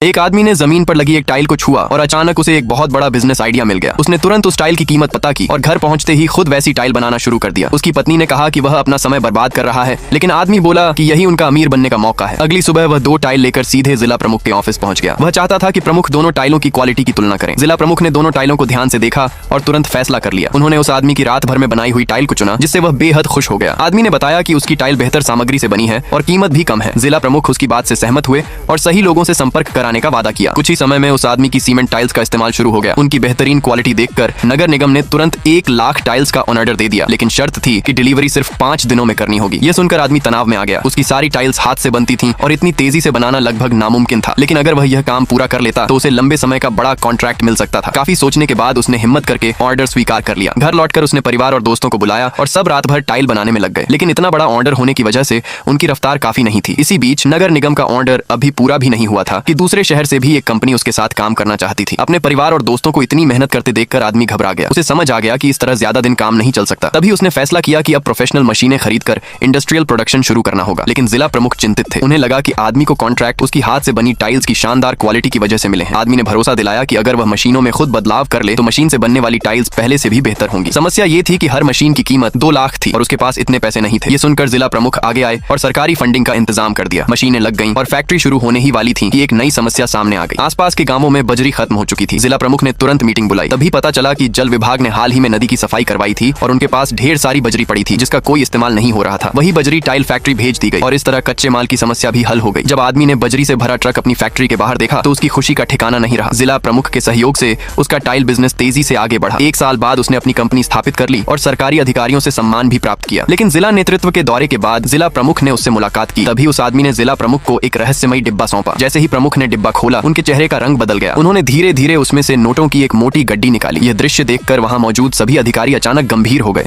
एक आदमी ने जमीन पर लगी एक टाइल को छुआ और अचानक उसे एक बहुत बड़ा बिजनेस आइडिया मिल गया। उसने तुरंत उस टाइल की कीमत पता की और घर पहुंचते ही खुद वैसी टाइल बनाना शुरू कर दिया। उसकी पत्नी ने कहा कि वह अपना समय बर्बाद कर रहा है, लेकिन आदमी बोला कि यही उनका अमीर बनने का मौका है। अगली सुबह वह 2 टाइल लेकर सीधे जिला प्रमुख के ऑफिस पहुंच गया। वह चाहता था कि प्रमुख दोनों टाइलों की क्वालिटी की तुलना करें। जिला प्रमुख ने दोनों टाइलों को ध्यान से देखा और तुरंत फैसला कर लिया। उन्होंने उस आदमी की रात भर में बनाई हुई टाइल को चुना, जिससे वह बेहद खुश हो गया। आदमी ने बताया कि उसकी टाइल बेहतर सामग्री से बनी है और कीमत भी कम है। जिला प्रमुख उसकी बात से सहमत हुए और सही लोगों से संपर्क कराने का वादा किया। कुछ ही समय में उस आदमी की सीमेंट टाइल्स का इस्तेमाल शुरू हो गया। उनकी बेहतरीन क्वालिटी देखकर नगर निगम ने तुरंत 1 लाख टाइल्स का ऑर्डर दे दिया, लेकिन शर्त थी कि डिलीवरी सिर्फ 5 दिनों में करनी होगी। यह सुनकर आदमी तनाव में आ गया। उसकी सारी टाइल्स हाथ से बनती थीं और इतनी तेजी से बनाना लगभग नामुमकिन था, लेकिन अगर वह यह काम पूरा कर लेता तो उसे लंबे समय का बड़ा कॉन्ट्रैक्ट मिल सकता था। काफी सोचने के बाद उसने हिम्मत करके ऑर्डर स्वीकार कर लिया। घर लौटकर उसने परिवार और दोस्तों को बुलाया और सब रात भर टाइल बनाने में लग गए, लेकिन इतना बड़ा ऑर्डर होने की वजह से उनकी रफ्तार काफी नहीं थी। इसी बीच नगर निगम का ऑर्डर अभी पूरा भी नहीं हुआ था कि दूसरे शहर से भी एक कंपनी उसके साथ काम करना चाहती थी। अपने परिवार और दोस्तों को इतनी मेहनत करते देखकर आदमी घबरा गया। उसे समझ आ गया कि इस तरह ज्यादा दिन काम नहीं चल सकता। तभी उसने फैसला किया कि अब प्रोफेशनल मशीनें खरीदकर इंडस्ट्रियल प्रोडक्शन शुरू करना होगा। लेकिन जिला प्रमुख चिंतित थे। उन्हें लगा कि आदमी को कॉन्ट्रैक्ट उसकी हाथ से बनी टाइल्स की शानदार क्वालिटी की वजह से मिले हैं। आदमी ने भरोसा दिलाया कि अगर वह मशीनों में खुद बदलाव कर ले तो मशीन से बनने वाली टाइल्स पहले से भी बेहतर होंगी। समस्या ये थी कि हर मशीन की कीमत 2 लाख थी और उसके पास इतने पैसे नहीं थे। ये सुनकर जिला प्रमुख आगे आए और सरकारी फंडिंग का इंतजाम कर दिया। मशीनें लग गईं और फैक्ट्री शुरू होने ही वाली थी कि एक नई समस्या सामने आ गई। आसपास के गांवों में बजरी खत्म हो चुकी थी। जिला प्रमुख ने तुरंत मीटिंग बुलाई। तभी पता चला कि जल विभाग ने हाल ही में नदी की सफाई करवाई थी और उनके पास ढेर सारी बजरी पड़ी थी जिसका कोई इस्तेमाल नहीं हो रहा था। वही बजरी टाइल फैक्ट्री भेज दी गई और इस तरह कच्चे माल की समस्या भी हल हो गई। जब आदमी ने बजरी से भरा ट्रक अपनी फैक्ट्री के बाहर देखा तो उसकी खुशी का ठिकाना नहीं रहा। जिला प्रमुख के सहयोग से उसका टाइल बिजनेस तेजी से आगे बढ़ा। 1 साल बाद उसने अपनी कंपनी स्थापित कर ली और सरकारी अधिकारियों से सम्मान भी प्राप्त किया। लेकिन जिला नेतृत्व के दौरे के बाद जिला प्रमुख ने उससे मुलाकात की। तभी उस आदमी ने जिला प्रमुख को एक रहस्यमयी डिब्बा सौंपा। जैसे ही प्रमुख ने डिब्बा खोला, उनके चेहरे का रंग बदल गया। उन्होंने धीरे धीरे उसमें से नोटों की एक मोटी गड्डी निकाली। यह दृश्य देखकर वहां मौजूद सभी अधिकारी अचानक गंभीर हो गए।